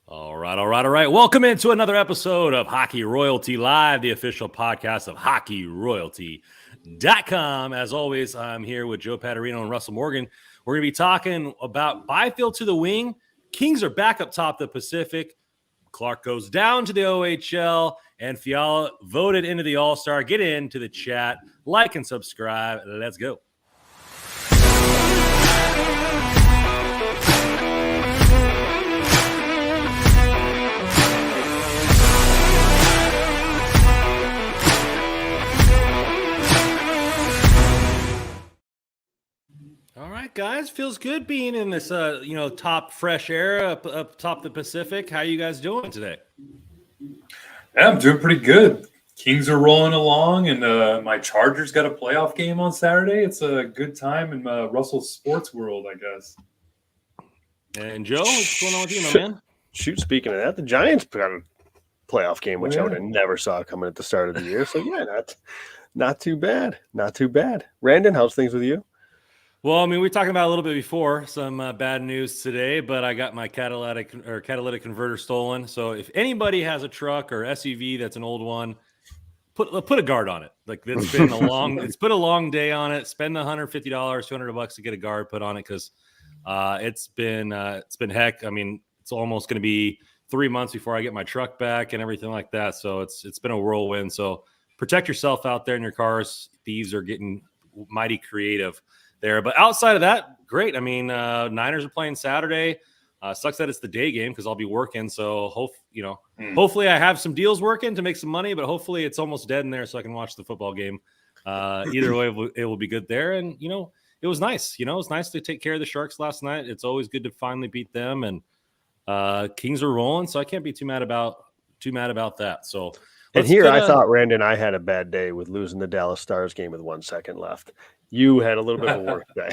All right. Welcome into another episode of Hockey Royalty Live, the official podcast of hockeyroyalty.com. As always, I'm here with Joe Paterino and Russell Morgan. We're going to be talking about Byfield to the wing. Kings are back up top the Pacific. Clarke goes down to the OHL, and Fiala voted into the All-Star. Get into the chat, like and subscribe. Let's go. All right, guys, feels good being in this, top fresh air up top the Pacific. How you guys doing today? Yeah, I'm doing pretty good. Kings are rolling along, and my Chargers got a playoff game on Saturday. It's a good time in Russell's sports world, I guess. And Joe, what's going on with you, my man? Shoot, speaking of that, the Giants got a playoff game, which I would have never saw coming at the start of the year. So yeah, not too bad. Not too bad. Randon, how's things with you? Well, I mean, we were talking about a little bit before some bad news today, but I got my catalytic converter stolen. So if anybody has a truck or SUV that's an old one, put a guard on it. Like it's been put a long day on it. Spend the $150, $200 to get a guard put on it because it's been heck. I mean, it's almost going to be 3 months before I get my truck back and everything like that. So it's been a whirlwind. So protect yourself out there in your cars. Thieves are getting mighty creative there. But outside of that, great. I mean, Niners are playing Saturday. Sucks that it's the day game because I'll be working. So hopefully I have some deals working to make some money, but hopefully it's almost dead in there so I can watch the football game. Either way, it will be good there. And, it was nice. It was nice to take care of the Sharks last night. It's always good to finally beat them. And Kings are rolling, so I can't be too mad about that. So and here I thought, Randon, I had a bad day with losing the Dallas Stars game with 1 second left. You had a little bit of a work day.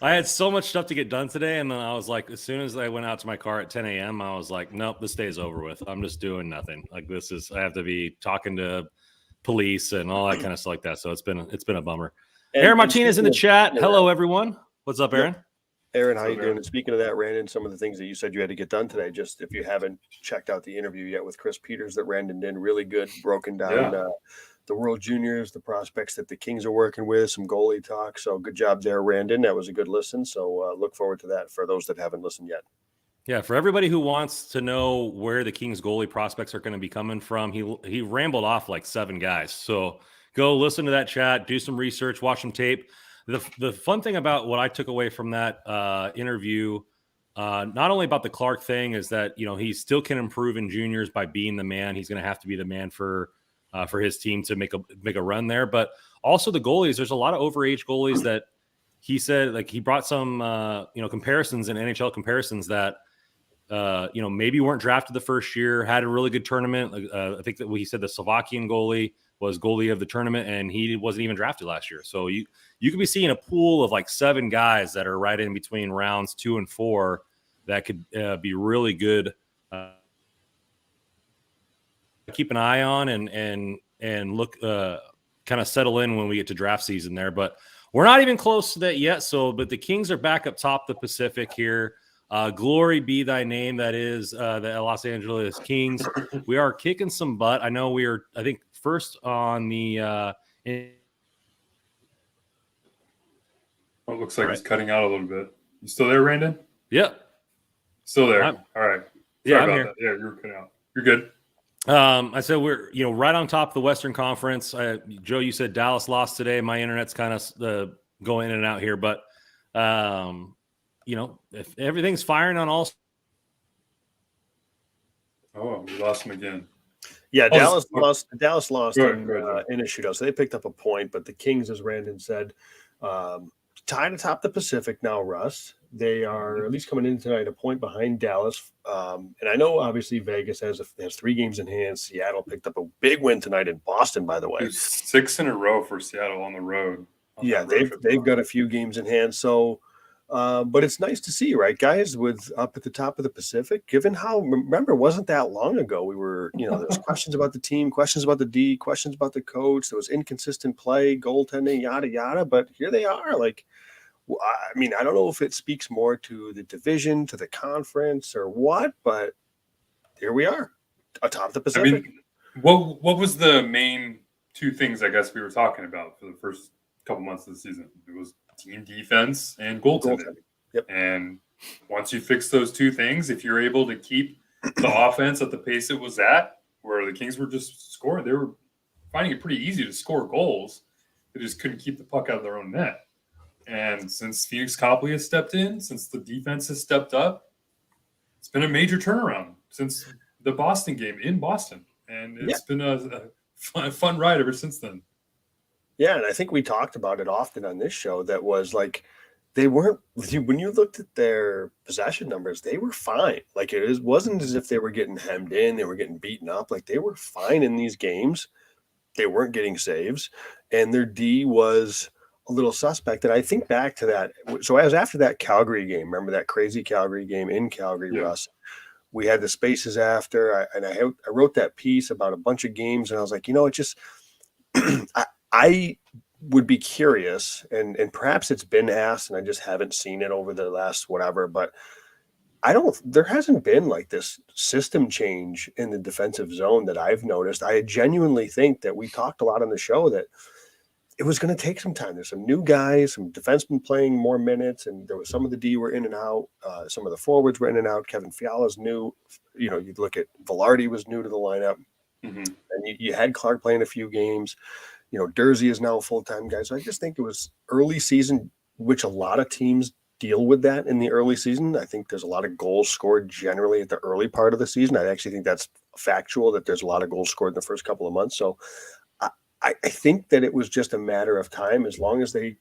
I had so much stuff to get done today, and then I was like, as soon as I went out to my car at 10 a.m., I was like, nope, this day's over with. I'm just doing nothing. Like I have to be talking to police and all that kind of stuff like that. So it's been a bummer. Aaron Martinez in the chat. Hello, everyone. What's up, Aaron? Aaron, how you doing? And speaking of that, Randon, some of the things that you said you had to get done today, just if you haven't checked out the interview yet with Chris Peters that Randon did, really good, broken down the World Juniors, the prospects that the Kings are working with, some goalie talk. So good job there, Randon. That was a good listen. So look forward to that for those that haven't listened yet. Yeah, for everybody who wants to know where the Kings goalie prospects are going to be coming from, he rambled off like 7 guys. So go listen to that chat, do some research, watch some tape. The fun thing about what I took away from that interview, not only about the Clarke thing, is that he still can improve in juniors by being the man. He's going to have to be the man for his team to make a run there. But also the goalies, there's a lot of overage goalies that he said, like he brought some comparisons and NHL comparisons that maybe weren't drafted the first year, had a really good tournament. I think that he said the Slovakian goalie was goalie of the tournament, and he wasn't even drafted last year. So you could be seeing a pool of like 7 guys that are right in between rounds 2 and 4 that could be really good. Keep an eye on and look, kind of settle in when we get to draft season there. But we're not even close to that yet. But the Kings are back up top the Pacific here. Glory be thy name. That is the Los Angeles Kings. We are kicking some butt. I know I think first on the it looks like It's cutting out a little bit. You still there, Randon? Yep. Still there. All right. Sorry I'm here. That. Yeah, you're cutting out. You're good. I said we're right on top of the Western Conference. Joe, you said Dallas lost today. My internet's kind of going in and out here, but if everything's firing on all. Oh, we lost him again. Yeah, Dallas lost in a shootout. So they picked up a point, but the Kings, as Randon said, tied atop the Pacific now, Russ. They are at least coming in tonight a point behind Dallas. And I know, obviously, Vegas has 3 games in hand. Seattle picked up a big win tonight in Boston, by the way. 6 in a row for Seattle on the road. Yeah, they've got a few games in hand. So, but it's nice to see, right, guys, with up at the top of the Pacific, given how, remember, it wasn't that long ago. We were, there was questions about the team, questions about the D, questions about the coach. There was inconsistent play, goaltending, yada, yada. But here they are, like, I mean, I don't know if it speaks more to the division, to the conference, or what, but here we are, atop the Pacific. I mean, what was the main two things I guess we were talking about for the first couple months of the season? It was team defense and goaltending. Yep. And once you fix those two things, if you're able to keep the offense at the pace it was at, where the Kings were just scoring, they were finding it pretty easy to score goals. They just couldn't keep the puck out of their own net. And since Phoenix Copley has stepped in, since the defense has stepped up, it's been a major turnaround since the Boston game in Boston. And it's been a fun ride ever since then. Yeah, and I think we talked about it often on this show. That was like, they weren't, when you looked at their possession numbers, they were fine. Like, wasn't as if they were getting hemmed in, they were getting beaten up. Like, they were fine in these games. They weren't getting saves, and their D was a little suspect. And I think back to that. So as after that Calgary game, remember that crazy Calgary game in Calgary, Russ? We had the spaces after, I wrote that piece about a bunch of games, and I was like, it just I would be curious, and perhaps it's been asked, and I just haven't seen it over the last whatever, but there hasn't been like this system change in the defensive zone that I've noticed. I genuinely think that we talked a lot on the show that it was going to take some time. There's some new guys, some defensemen playing more minutes, and there was some of the D were in and out. Some of the forwards were in and out. Kevin Fiala's new. You'd look at Velarde was new to the lineup, and you had Clarke playing a few games. Dursey is now a full-time guy. So I just think it was early season, which a lot of teams deal with that in the early season. I think there's a lot of goals scored generally at the early part of the season. I actually think that's factual, that there's a lot of goals scored in the first couple of months. So I think that it was just a matter of time, as long as they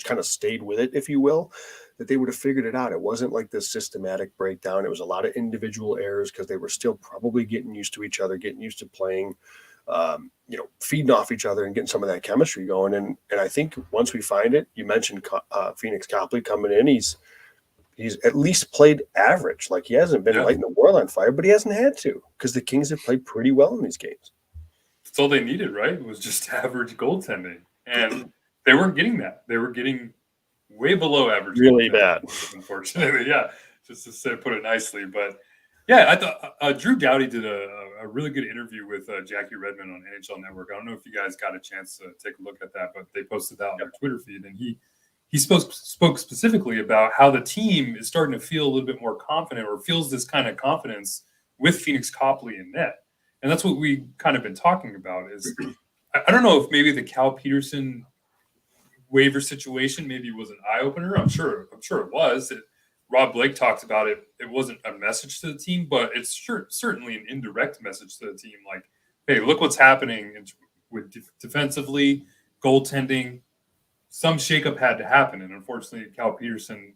kind of stayed with it, if you will, that they would have figured it out. It wasn't like this systematic breakdown. It was a lot of individual errors because they were still probably getting used to each other, getting used to playing, feeding off each other and getting some of that chemistry going. And I think once we find it, you mentioned Phoenix Copley coming in. He's at least played average. Like, he hasn't been lighting the world on fire, but he hasn't had to, because the Kings have played pretty well in these games. That's all they needed, right? It was just average goaltending. And they weren't getting that. They were getting way below average. Really bad. Unfortunately, just to put it nicely. But, I thought Drew Doughty did a really good interview with Jackie Redmond on NHL Network. I don't know if you guys got a chance to take a look at that, but they posted that on their Twitter feed. And he spoke specifically about how the team is starting to feel a little bit more confident, or feels this kind of confidence with Phoenix Copley in net. And that's what we kind of been talking about. Is I don't know if maybe the Cal Peterson waiver situation maybe was an eye opener. I'm sure it was. Rob Blake talked about it. It wasn't a message to the team, but it's certainly an indirect message to the team. Like, hey, look what's happening with defensively, goaltending. Some shakeup had to happen, and unfortunately, Cal Peterson,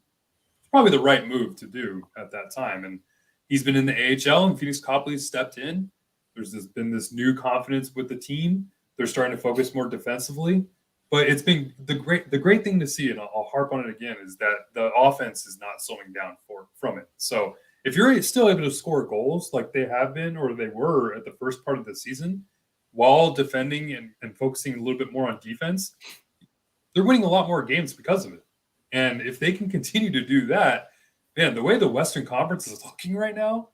probably the right move to do at that time. And he's been in the AHL, and Phoenix Copley stepped in. There's been this new confidence with the team. They're starting to focus more defensively. But it's been the great thing to see, and I'll harp on it again, is that the offense is not slowing down from it. So if you're still able to score goals like they have been, or they were at the first part of the season, while defending and focusing a little bit more on defense, they're winning a lot more games because of it. And if they can continue to do that, man, the way the Western Conference is looking right now,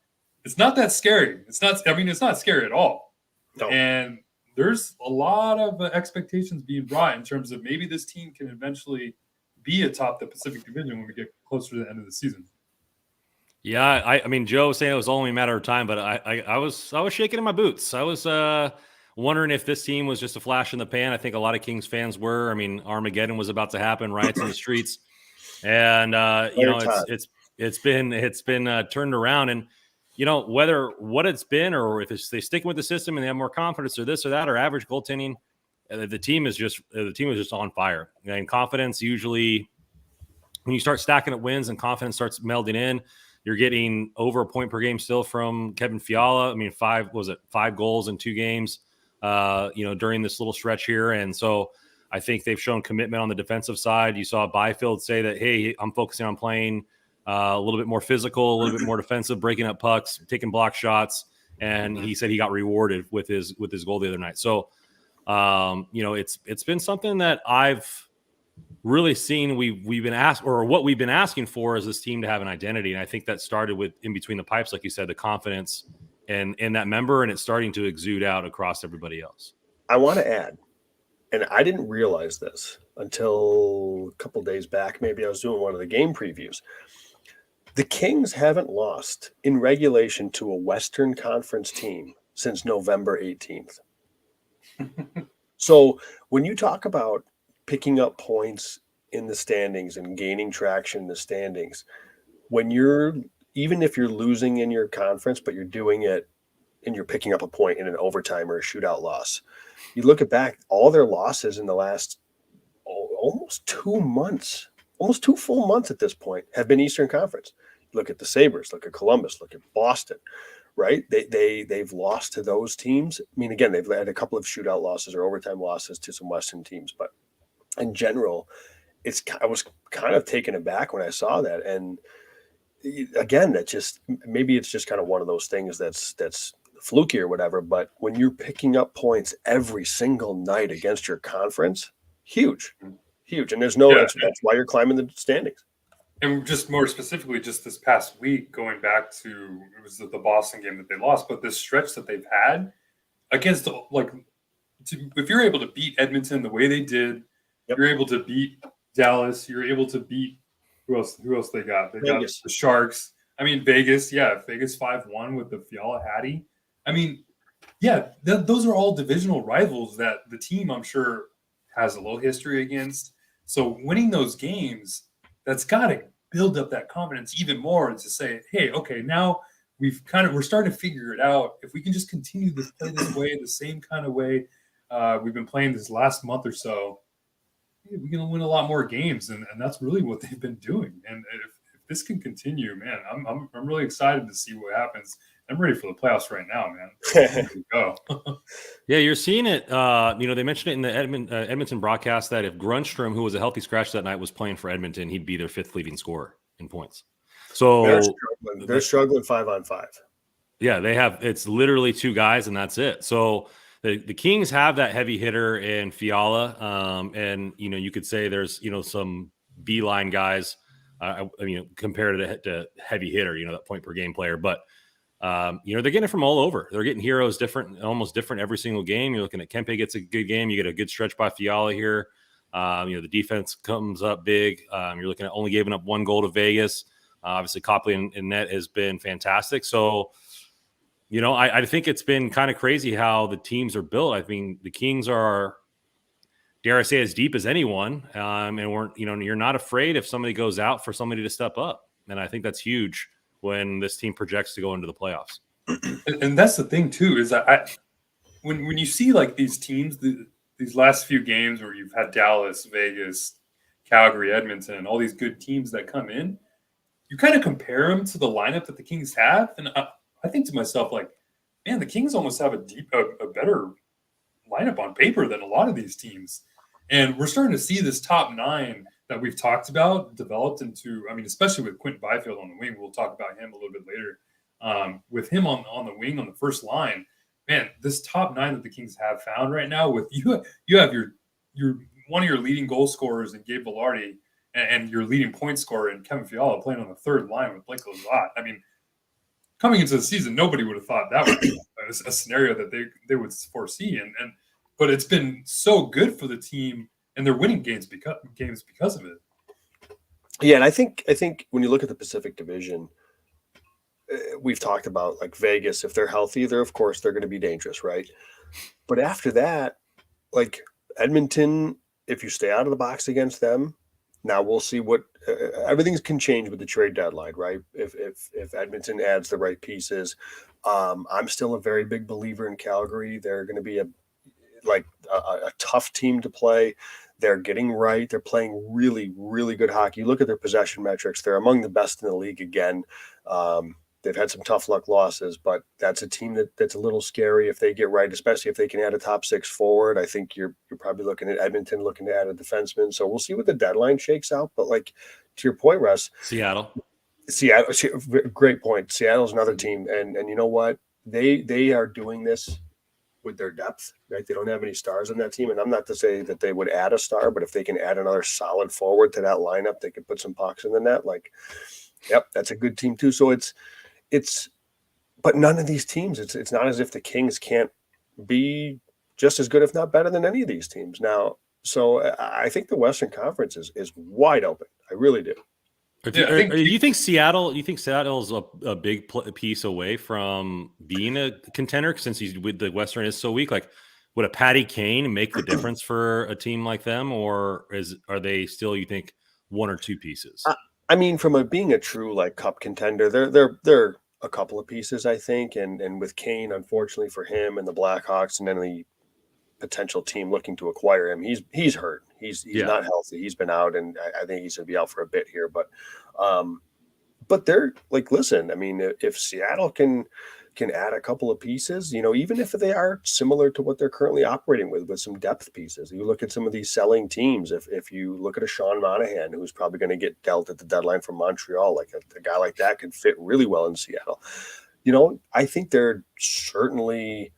it's not that scary. It's not scary at all. No. And there's a lot of expectations being brought in terms of maybe this team can eventually be atop the Pacific Division when we get closer to the end of the season. Yeah, I mean, Joe was saying it was only a matter of time, but I was shaking in my boots. I was wondering if this team was just a flash in the pan. I think a lot of Kings fans were. I mean, Armageddon was about to happen, riots in the streets, and it's been turned around. And whether what it's been, or if they stick with the system and they have more confidence, or this or that, or average goaltending, the team is just on fire. And confidence, usually when you start stacking up wins and confidence starts melding in, you're getting over a point per game still from Kevin Fiala. I mean, 5 goals in 2 games, during this little stretch here. And so I think they've shown commitment on the defensive side. You saw Byfield say that, hey, I'm focusing on playing a little bit more physical, a little bit more defensive, breaking up pucks, taking block shots. And he said he got rewarded with his goal the other night. So, it's been something that I've really seen we've been asked, or what we've been asking for is this team to have an identity. And I think that started with in between the pipes, like you said, the confidence and in that member, and it's starting to exude out across everybody else. I want to add, and I didn't realize this until a couple days back. Maybe I was doing one of the game previews. The Kings haven't lost in regulation to a Western Conference team since November 18th. So when you talk about picking up points in the standings and gaining traction in the standings, even if you're losing in your conference, but you're doing it and you're picking up a point in an overtime or a shootout loss, you look at back, all their losses in the last almost 2 months, almost 2 full months at this point, have been Eastern Conference. Look at the Sabres, look at Columbus, look at Boston, right? They've lost to those teams. I mean, again, they've had a couple of shootout losses or overtime losses to some Western teams, but in general, I was kind of taken aback when I saw that. And again, maybe it's just kind of one of those things that's fluky or whatever. But when you're picking up points every single night against your conference, huge. And that's why you're climbing the standings. And just more specifically, just this past week, going back to, it was the Boston game that they lost, but this stretch that they've had against, if you're able to beat Edmonton the way they did, you're able to beat Dallas, you're able to beat, who else they got? They got the Sharks. I mean, Vegas 5-1 with the Fiala Hattie. I mean, those are all divisional rivals that the team, I'm sure, has a little history against. So winning those games, that's got to build up that confidence even more, and to say, hey, okay, now we're starting to figure it out. If we can just continue to play this way, the same kind of way we've been playing this last month or so, we're going to win a lot more games, and that's really what they've been doing. And if this can continue, man, I'm really excited to see what happens. I'm ready for the playoffs right now, man. Here we go. Yeah, you're seeing it. They mentioned it in the Edmonton broadcast that if Grunstrom, who was a healthy scratch that night, was playing for Edmonton, he'd be their 5th leading scorer in points. So they're struggling 5-on-5. Yeah, they have. It's literally 2 guys, and that's it. So the Kings have that heavy hitter in Fiala, and you could say there's some B-line guys. Compared to heavy hitter, that point per game player, but. They're getting it from all over. They're getting heroes almost different every single game. You're looking at Kempe gets a good game. You get a good stretch by Fiala here. The defense comes up big. You're looking at only giving up 1 goal to Vegas. Obviously, Copley and net has been fantastic. So, I think it's been kind of crazy how the teams are built. I mean, the Kings are, dare I say, as deep as anyone. And you're not afraid if somebody goes out for somebody to step up. And I think that's huge when this team projects to go into the playoffs. And that's the thing too, is that when you see like these teams, these last few games where you've had Dallas, Vegas, Calgary, Edmonton, all these good teams that come in, you kind of compare them to the lineup that the Kings have. And I think to myself, like, man, the Kings almost have a better lineup on paper than a lot of these teams. And we're starting to see this top 9 that we've talked about developed into, especially with Quinton Byfield on the wing. We'll talk about him a little bit later. With him on the wing on the first line, man, this top 9 that the Kings have found right now, with you have your one of your leading goal scorers in Gabe Vilardi and your leading point scorer in Kevin Fiala playing on the third line with Blake Lizotte. Coming into the season, nobody would have thought that would be a scenario that they would foresee. But it's been so good for the team. And they're winning games because of it. Yeah, and I think when you look at the Pacific Division, we've talked about like Vegas. If they're healthy, they're going to be dangerous, right? But after that, like Edmonton, if you stay out of the box against them, now we'll see what everything can change with the trade deadline, right? If Edmonton adds the right pieces, I'm still a very big believer in Calgary. They're going to be a tough team to play. They're getting right. They're playing really, really good hockey. You look at their possession metrics. They're among the best in the league again. They've had some tough luck losses, but that's a team that's a little scary if they get right, especially if they can add a top 6 forward. I think you're probably looking at Edmonton looking to add a defenseman. So we'll see what the deadline shakes out. But like to your point, Russ, Seattle, great point. Seattle's another team. And you know what? They are doing this with their depth, right? They don't have any stars on that team. And I'm not to say that they would add a star, but if they can add another solid forward to that lineup, they could put some pucks in the net. Like, yep, that's a good team too. So but none of these teams, it's not as if the Kings can't be just as good, if not better than any of these teams. Now, so I think the Western Conference is wide open. I really do. You think Seattle? You think Seattle's a big piece away from being a contender since he's with the Western is so weak? Like, would a Patty Kane make the difference for a team like them, or are they still, you think, one or two pieces? I mean, from being a true like cup contender, they're a couple of pieces, I think, and with Kane, unfortunately for him and the Blackhawks, and then the potential team looking to acquire him, he's hurt. He's not healthy. He's been out, and I think he's gonna be out for a bit here. But they're like, listen, I mean, if Seattle can add a couple of pieces, even if they are similar to what they're currently operating with some depth pieces. You look at some of these selling teams. If you look at a Sean Monahan, who's probably going to get dealt at the deadline from Montreal, like a guy like that could fit really well in Seattle. I think they're certainly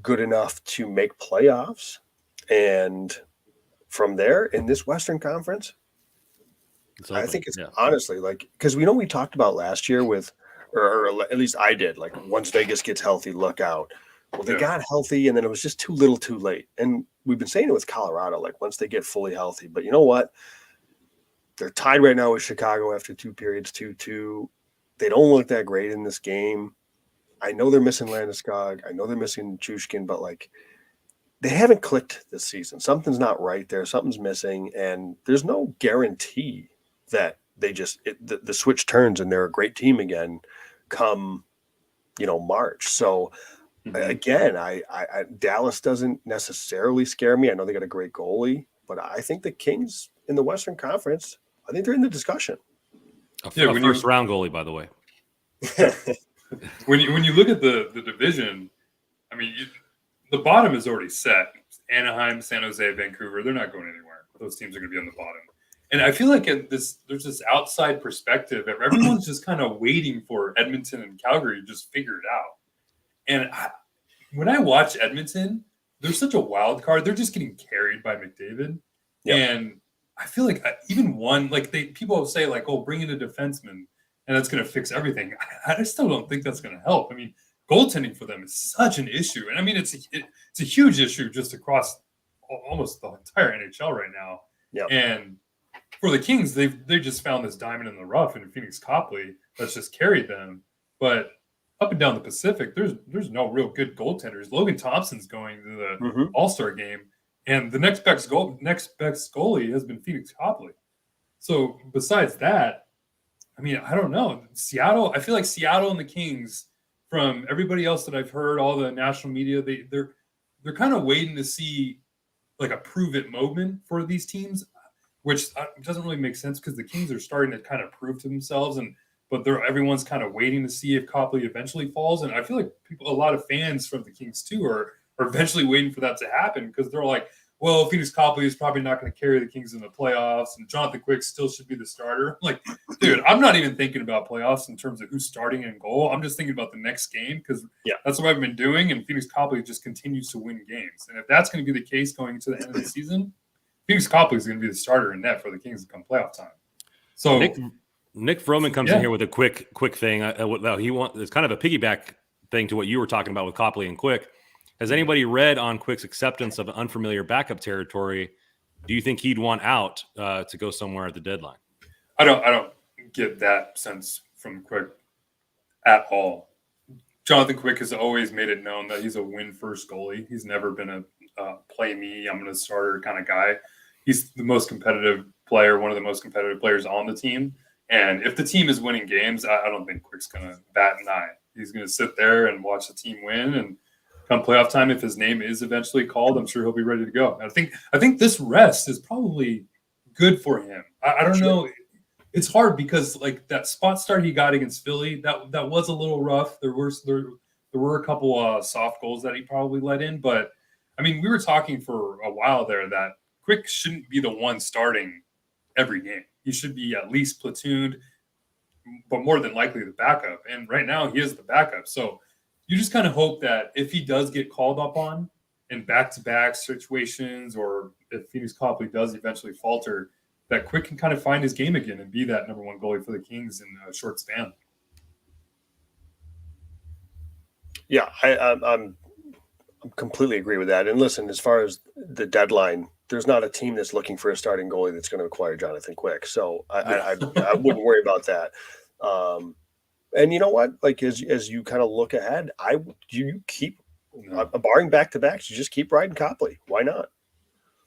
good enough to make playoffs, and from there in this Western Conference, I think it's honestly like, because we talked about last year with, or at least I did, like once Vegas gets healthy, look out. Well, they got healthy, and then it was just too little too late. And we've been saying it with Colorado, like once they get fully healthy. But you know what? They're tied right now with Chicago after 2 periods, 2-2. They don't look that great in this game. I know they're missing Landeskog. I know they're missing Chushkin, but like they haven't clicked this season. Something's not right there. Something's missing, and there's no guarantee that they the switch turns and they're a great team again come March. So again, I Dallas doesn't necessarily scare me. I know they got a great goalie, but I think the Kings in the Western Conference, I think they're in the discussion. A first round goalie, by the way. When you look at the division, I mean, the bottom is already set. Anaheim, San Jose, Vancouver, they're not going anywhere. Those teams are going to be on the bottom. And I feel like there's this outside perspective. Everyone's just kind of waiting for Edmonton and Calgary to just figure it out. And when I watch Edmonton, they're such a wild card. They're just getting carried by McDavid. Yep. And I feel like even people will say like, oh, bring in a defenseman and that's going to fix everything. I still don't think that's going to help. I mean, goaltending for them is such an issue. And I mean, it's a huge issue just across almost the entire NHL right now. Yep. And for the Kings, they just found this diamond in the rough in Phoenix Copley that's just carried them. But up and down the Pacific, there's no real good goaltenders. Logan Thompson's going to the All-Star game, and the next best goalie has been Phoenix Copley. So besides that, I mean, I don't know. Seattle, I feel like Seattle and the Kings, from everybody else that I've heard, all the national media, they're kind of waiting to see like a prove it moment for these teams, which doesn't really make sense because the Kings are starting to kind of prove to themselves, but everyone's kind of waiting to see if Copley eventually falls. And I feel like a lot of fans from the Kings too are eventually waiting for that to happen because they're like, well, Phoenix Copley is probably not going to carry the Kings in the playoffs, and Jonathan Quick still should be the starter. I'm like, dude, I'm not even thinking about playoffs in terms of who's starting in goal. I'm just thinking about the next game because that's what I've been doing, and Phoenix Copley just continues to win games. And if that's going to be the case going into the end of the season, Phoenix Copley is going to be the starter in net for the Kings come playoff time. So Nick Froman comes in here with a quick thing. It's kind of a piggyback thing to what you were talking about with Copley and Quick. Has anybody read on Quick's acceptance of unfamiliar backup territory? Do you think he'd want out to go somewhere at the deadline? I don't get that sense from Quick at all. Jonathan Quick has always made it known that he's a win first goalie. He's never been a play me, I'm going to starter kind of guy. He's the most competitive player, one of the most competitive players on the team. And if the team is winning games, I don't think Quick's going to bat an eye. He's going to sit there and watch the team win, and come playoff time, if his name is eventually called, I'm sure he'll be ready to go. I think this rest is probably good for him. I don't know. It's hard because like that spot start he got against Philly, that was a little rough. There were a couple soft goals that he probably let in, but I mean, we were talking for a while there that Quick shouldn't be the one starting every game. He should be at least platooned, but more than likely the backup. And right now he is the backup. So you just kind of hope that if he does get called upon in back-to-back situations, or if Phoenix Copley does eventually falter, that Quick can kind of find his game again and be that number one goalie for the Kings in a short span. Yeah, I'm completely agree with that. And listen, as far as the deadline, there's not a team that's looking for a starting goalie that's going to acquire Jonathan Quick. So I wouldn't worry about that. And you know what? Like as you kind of look ahead, you keep barring back-to-backs, you just keep riding Copley. Why not?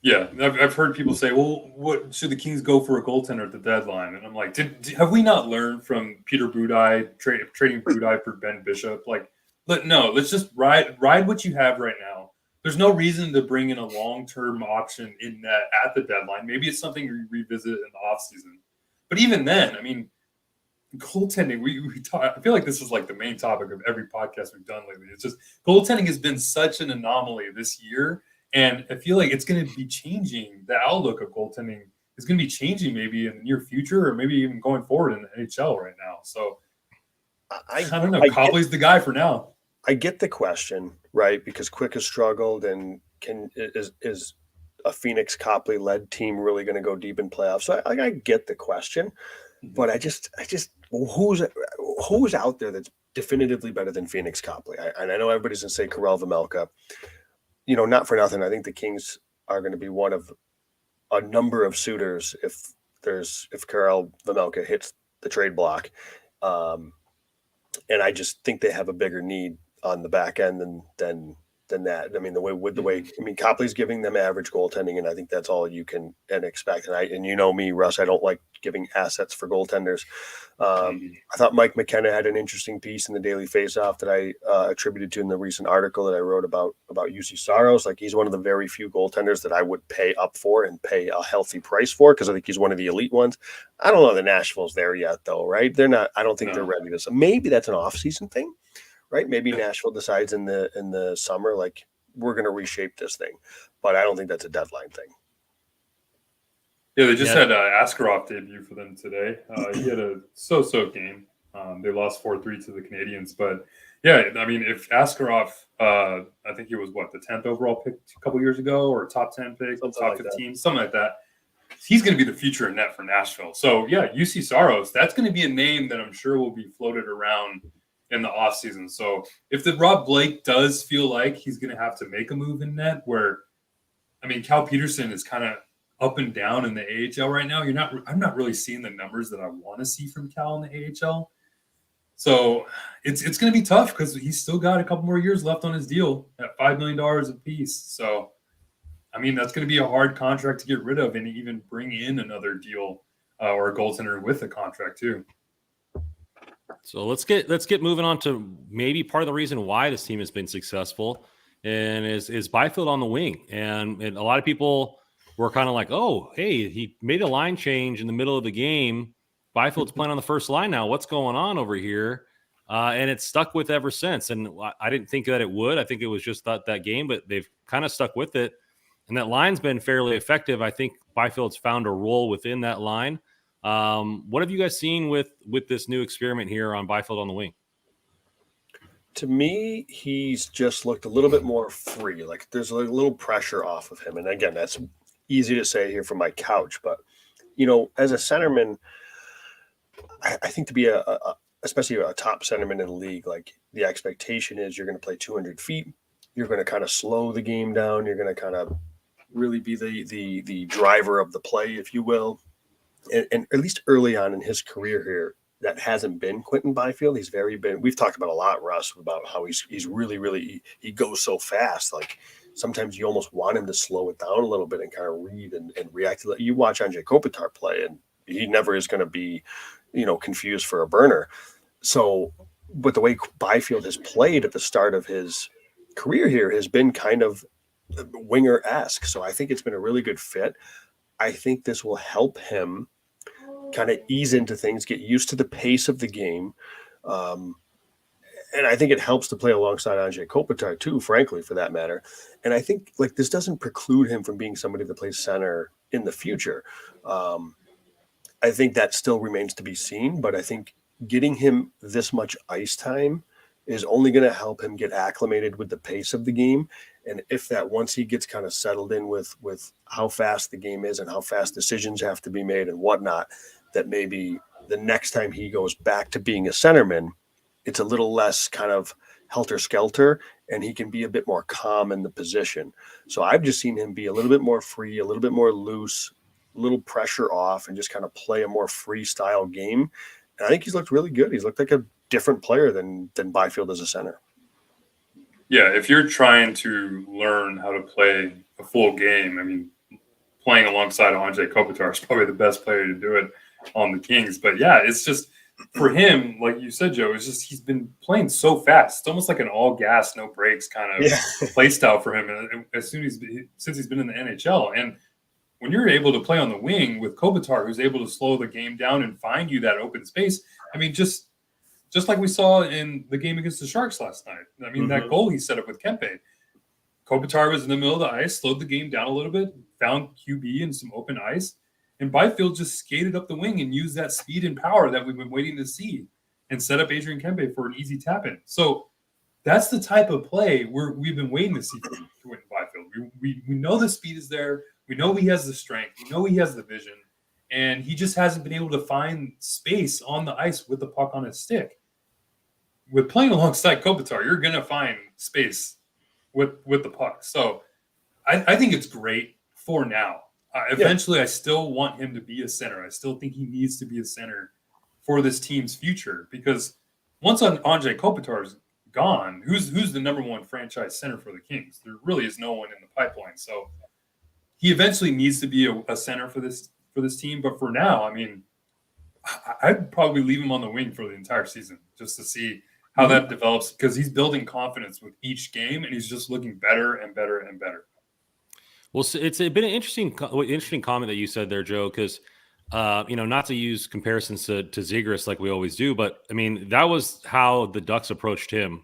Yeah, I've heard people say, well, what should the Kings go for a goaltender at the deadline? And I'm like, have we not learned from Peter Budaj trading Budaj for Ben Bishop? Like, let's just ride what you have right now. There's no reason to bring in a long-term option in that at the deadline. Maybe it's something you revisit in the offseason. But even then, I mean, goaltending, we talk, I feel like this is like the main topic of every podcast we've done lately. It's just goaltending has been such an anomaly this year. And I feel like it's going to be changing. The outlook of goaltending is going to be changing maybe in the near future, or maybe even going forward in the NHL right now. So I don't know. Copley's the guy for now. I get the question, right? Because Quick has struggled, and is a Phoenix Copley led team really going to go deep in playoffs? So I get the question, but I just who's out there that's definitively better than Phoenix Copley? And I know everybody's going to say Karel Vejmelka. You know, not for nothing. I think the Kings are going to be one of a number of suitors if Karel Vejmelka hits the trade block. And I just think they have a bigger need on the back end than that. I mean, Copley's giving them average goaltending, and I think that's all you can expect. And you know me, Russ, I don't like giving assets for goaltenders. I thought Mike McKenna had an interesting piece in the Daily Faceoff that I attributed to in the recent article that I wrote about UC Saros. Like, he's one of the very few goaltenders that I would pay up for and pay a healthy price for, because I think he's one of the elite ones. I don't know that Nashville's there yet, though, right? They're not. I don't think they're ready to. So maybe that's an off-season thing. Right? Maybe Nashville decides in the summer, like, we're going to reshape this thing, but I don't think that's a deadline thing. Yeah, they just had Askarov debut for them today. He had a so-so game. They lost 4-3 to the Canadiens, but yeah, I mean, if Askarov, I think he was the 10th overall pick a couple years ago, or top 10 pick, top 15, something like that. He's going to be the future in net for Nashville. So yeah, UC Saros, that's going to be a name that I'm sure will be floated around in the offseason. So if the Rob Blake does feel like he's going to have to make a move in net, where, I mean, Cal Peterson is kind of up and down in the AHL right now. I'm not really seeing the numbers that I want to see from Cal in the AHL. So it's going to be tough, because he's still got a couple more years left on his deal at $5 million a piece. So, I mean, that's going to be a hard contract to get rid of, and even bring in another deal or a goaltender with a contract too. So let's get moving on to maybe part of the reason why this team has been successful, and is Byfield on the wing. And a lot of people were kind of like, oh, hey, he made a line change in the middle of the game. Byfield's playing on the first line now. What's going on over here? And it's stuck with ever since. And I didn't think that it would. I think it was just that game, but they've kind of stuck with it. And that line's been fairly effective. I think Byfield's found a role within that line. What have you guys seen with this new experiment here on Byfield on the wing? To me, he's just looked a little bit more free. Like, there's a little pressure off of him. And again, that's easy to say here from my couch, but you know, as a centerman, I think to be especially a top centerman in the league, like, the expectation is you're going to play 200 feet. You're going to kind of slow the game down. You're going to kind of really be the driver of the play, if you will. And at least early on in his career here, that hasn't been Quinton Byfield. We've talked about a lot, Russ, about how he's really, he goes so fast. Like, sometimes you almost want him to slow it down a little bit and kind of read and react. You watch Andrei Kopitar play, and he never is going to be, confused for a burner. So, but the way Byfield has played at the start of his career here has been kind of winger-esque. So I think it's been a really good fit. I think this will help him kind of ease into things, get used to the pace of the game. And I think it helps to play alongside Andrei Kopitar too, frankly, for that matter. And I think, like, this doesn't preclude him from being somebody that plays center in the future. I think that still remains to be seen, but I think getting him this much ice time is only going to help him get acclimated with the pace of the game. And if that, once he gets kind of settled in with how fast the game is and how fast decisions have to be made and whatnot, that maybe the next time he goes back to being a centerman, it's a little less kind of helter-skelter, and he can be a bit more calm in the position. So I've just seen him be a little bit more free, a little bit more loose, a little pressure off, and just kind of play a more freestyle game. And I think he's looked really good. He's looked like a different player than Byfield as a center. Yeah, if you're trying to learn how to play a full game, I mean, playing alongside ONT-CA is probably the best player to do it on the Kings. But yeah, it's just for him, like you said, Joe, it's just he's been playing so fast. It's almost like an all gas, no breaks kind of play style for him. And since he's been in the NHL, and when you're able to play on the wing with Kopitar, who's able to slow the game down and find you that open space, I mean, just like we saw in the game against the Sharks last night. I mean, that goal he set up with Kempe. Kopitar was in the middle of the ice, slowed the game down a little bit, found QB in some open ice, and Byfield just skated up the wing and used that speed and power that we've been waiting to see and set up Adrian Kempe for an easy tap-in. So that's the type of play we've been waiting to see from Quinton Byfield. We know the speed is there. We know he has the strength. We know he has the vision. And he just hasn't been able to find space on the ice with the puck on his stick. With playing alongside Kopitar, you're going to find space with the puck. So I think it's great for now. Eventually, I still want him to be a center. I still think he needs to be a center for this team's future, because once ONT-CA Kopitar's gone, who's the number one franchise center for the Kings? There really is no one in the pipeline. So he eventually needs to be a center for this team. But for now, I mean, I'd probably leave him on the wing for the entire season just to see how that develops, because he's building confidence with each game, and he's just looking better and better and better. Well, it's been an interesting comment that you said there, Joe, because, not to use comparisons to Zegras like we always do, but, I mean, that was how the Ducks approached him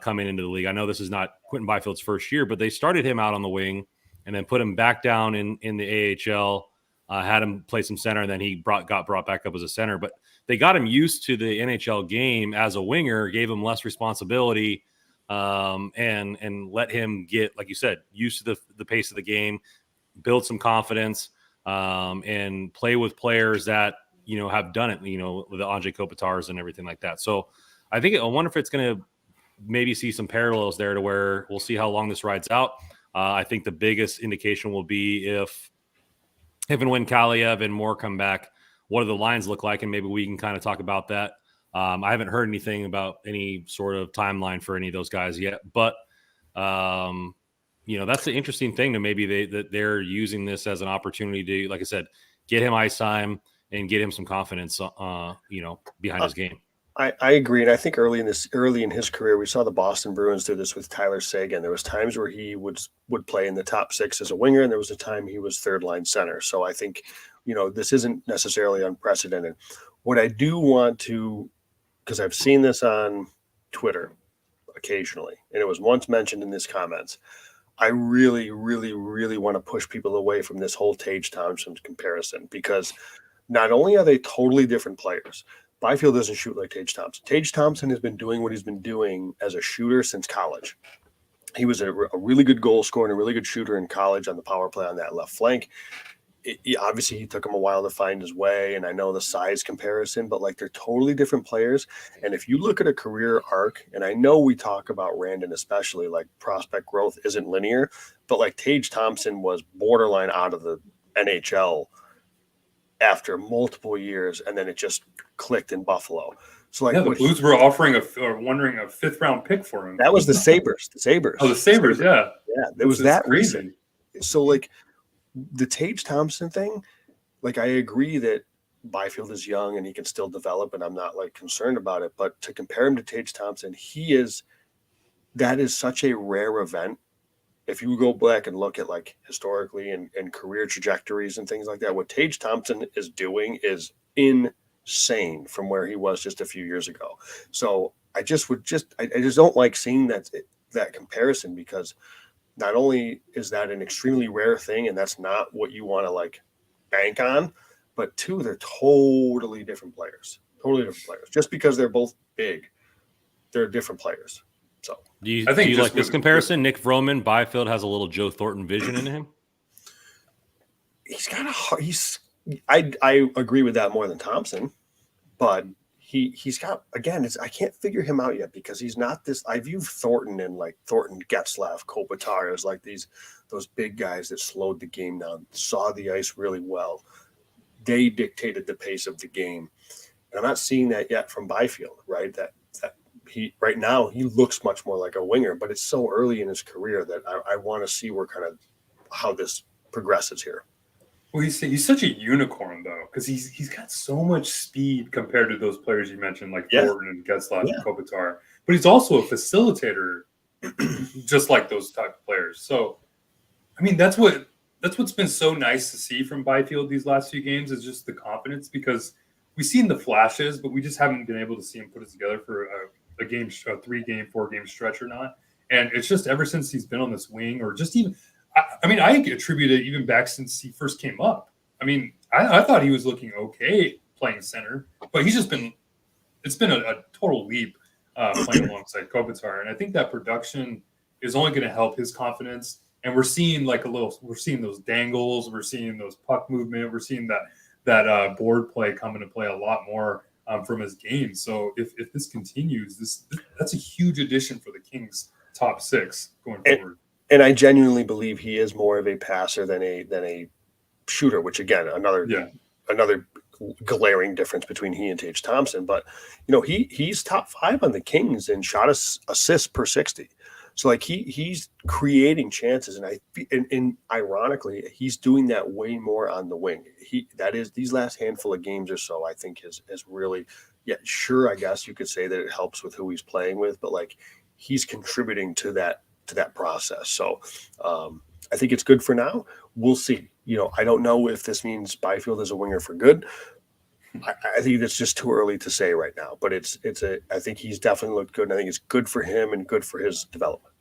coming into the league. I know this is not Quinton Byfield's first year, but they started him out on the wing and then put him back down in the AHL, had him play some center, and then he got brought back up as a center. But they got him used to the NHL game as a winger, gave him less responsibility, and let him get, like you said, used to the pace of the game, build some confidence, and play with players that, have done it, with the ONT-CA Kopitars and everything like that. So I wonder if it's going to maybe see some parallels there to where we'll see how long this rides out. I think the biggest indication will be if and when Kaliev and Moore come back, what do the lines look like? And maybe we can kind of talk about that. I haven't heard anything about any sort of timeline for any of those guys yet, but that's the interesting thing, to maybe they're using this as an opportunity to, like I said, get him ice time and get him some confidence, behind his game. I agree. And I think early in his career, we saw the Boston Bruins do this with Tyler Seguin. There was times where he would play in the top six as a winger, and there was a time he was third line center. So I think, this isn't necessarily unprecedented. What I do want to, because I've seen this on Twitter occasionally, and it was once mentioned in his comments, I really, really, really want to push people away from this whole Tage Thompson comparison, because not only are they totally different players, Byfield doesn't shoot like Tage Thompson. Tage Thompson has been doing what he's been doing as a shooter since college. He was a really good goal scorer and a really good shooter in college on the power play on that left flank. Obviously, he took him a while to find his way, and I know the size comparison, but they're totally different players. And if you look at a career arc, and I know we talk about Randon especially, prospect growth isn't linear, but Tage Thompson was borderline out of the NHL after multiple years, and then it just clicked in Buffalo. So the Blues were offering wondering a 5th round pick for him. That was the Sabres. Oh, the Sabres, yeah. Yeah, there was that reason. So the Tage Thompson thing, I agree that Byfield is young and he can still develop, and I'm not concerned about it. But to compare him to Tage Thompson, that is such a rare event. If you go back and look at historically and career trajectories and things like that, what Tage Thompson is doing is insane from where he was just a few years ago. So I just don't like seeing that comparison, because not only is that an extremely rare thing, and that's not what you want to bank on, but two, they're totally different players. Just because they're both big they're different players. So Do you I think like just this with- comparison? Nick Vroman, Byfield has a little Joe Thornton vision in him. he's got I agree with that more than Thompson, but he's got, again, I can't figure him out yet because he's not this. I view Thornton and like Thornton, Getzlaff, Kopitar as like those big guys that slowed the game down, saw the ice really well. They dictated the pace of the game. And I'm not seeing that yet from Byfield, right? That he right now he looks much more like a winger, but it's so early in his career that I want to see where kind of how this progresses here. Well, he's such a unicorn though, because he's got so much speed compared to those players you mentioned, like Thornton and Getzlaff and Kopitar. But he's also a facilitator, just like those type of players. So, I mean, that's what's been so nice to see from Byfield these last few games is just the confidence, because we've seen the flashes, but we just haven't been able to see him put it together for a 3-game, 4-game stretch or not. And it's just ever since he's been on this wing, or just even. I mean, I attribute it even back since he first came up. I mean, I thought he was looking okay playing center, but he's just been – it's been a total leap playing alongside Kopitar. And I think that production is only going to help his confidence. And we're seeing we're seeing those dangles. We're seeing those puck movement. We're seeing that board play come into play a lot more from his game. So if this continues, that's a huge addition for the Kings' top 6 going forward. And I genuinely believe he is more of a passer than a shooter, which again, another glaring difference between he and Tage Thompson. But he's top 5 on the Kings in shot assists per 60. So like he's creating chances, and ironically, he's doing that way more on the wing. These last handful of games or so, I think is really, sure, I guess you could say that it helps with who he's playing with, but like he's contributing to that process. So I think it's good for now. We'll see. I don't know if this means Byfield is a winger for good. I think that's just too early to say right now, but I think he's definitely looked good. And I think it's good for him and good for his development.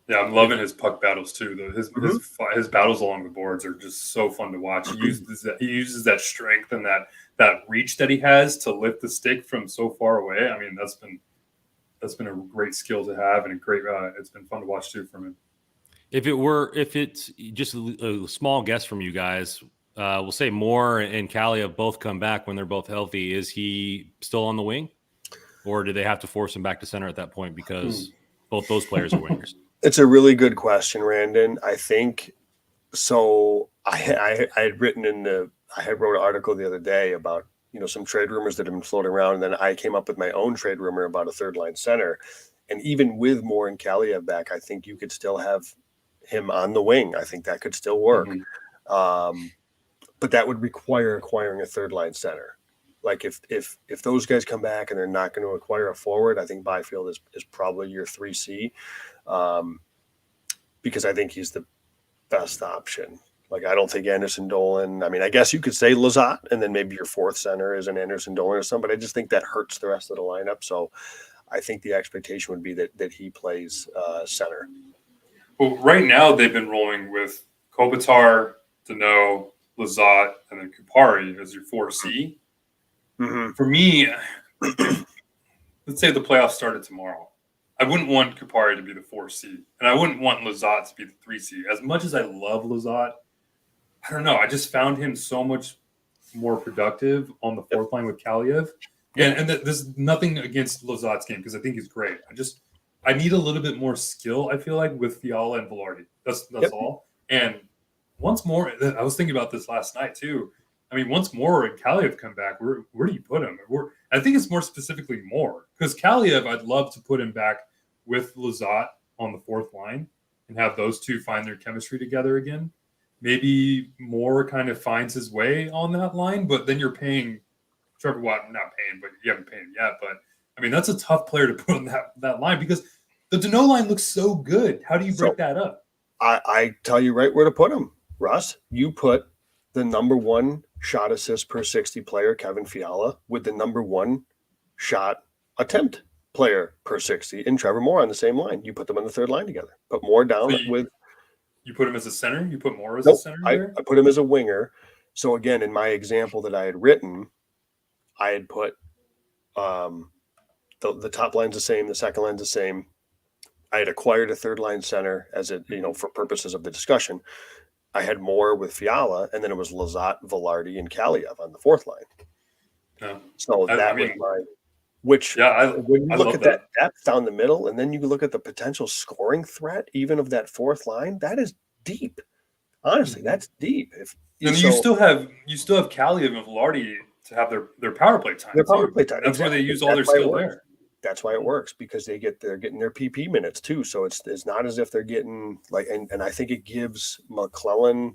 Yeah, I'm loving his puck battles too. His battles along the boards are just so fun to watch. He uses that strength and that reach that he has to lift the stick from so far away. I mean, that's been a great skill to have, and it's been fun to watch too from him. If it's just a small guess from you guys, we'll say Moore and Kaliyev both come back when they're both healthy. Is he still on the wing, or do they have to force him back to center at that point because both those players are wingers? It's a really good question, Randon. I think so. I had wrote an article the other day about some trade rumors that have been floating around, and then I came up with my own trade rumor about a third line center. And even with Moore and Kaliyev back, I think you could still have him on the wing. I think that could still work. But that would require acquiring a third line center. Like if those guys come back and they're not going to acquire a forward, I think Byfield is probably your 3C, because I think he's the best option. Like, I don't think Anderson Dolan. I mean, I guess you could say Lizotte, and then maybe your 4th center is an Anderson Dolan or something. But I just think that hurts the rest of the lineup. So I think the expectation would be that he plays center. Well, right now they've been rolling with Kopitar, Deneau, Lizotte, and then Kupari as your 4C. Mm-hmm. For me, let's say the playoffs started tomorrow. I wouldn't want Kupari to be the 4C, and I wouldn't want Lizotte to be the 3C. As much as I love Lizotte, I don't know. I just found him so much more productive on the 4th line with Kaliyev. And there's nothing against Lizotte's game because I think he's great. I need a little bit more skill, I feel like, with Fiala and Velarde. That's all. And once more, I was thinking about this last night too. I mean, once Moore and Kaliyev come back, where do you put him? I think it's more specifically Moore, because Kaliyev, I'd love to put him back with Lizotte on the 4th line and have those two find their chemistry together again. Maybe Moore kind of finds his way on that line, but then you're paying Trevor Watt, not paying, but you haven't paid him yet. But I mean, that's a tough player to put on that line because the Deneau line looks so good. How do you break that up? I tell you right where to put him, Russ. You put the number 1 shot assist per 60 player, Kevin Fiala, with the number 1 shot attempt player per 60 and Trevor Moore on the same line. You put them on the 3rd line together. Put Moore down with. You put him as a center? You put Moore as a center? I put him as a winger. So again, in my example that I had written, I had put the top line's the same, the second line's the same. I had acquired a third line center as it, for purposes of the discussion. I had more with Fiala, and then it was Lizotte, Velarde, and Kaliev on the fourth line. Yeah. So that was my, which when you look at that depth down the middle, and then you look at the potential scoring threat, even of that fourth line, that is deep. Honestly, that's deep. You still have Kaliev and Velarde to have their power play time. Their power play time. That's where they use all their skill there. That's why it works, because they're getting their PP minutes too. So it's not as if they're getting and I think it gives McClellan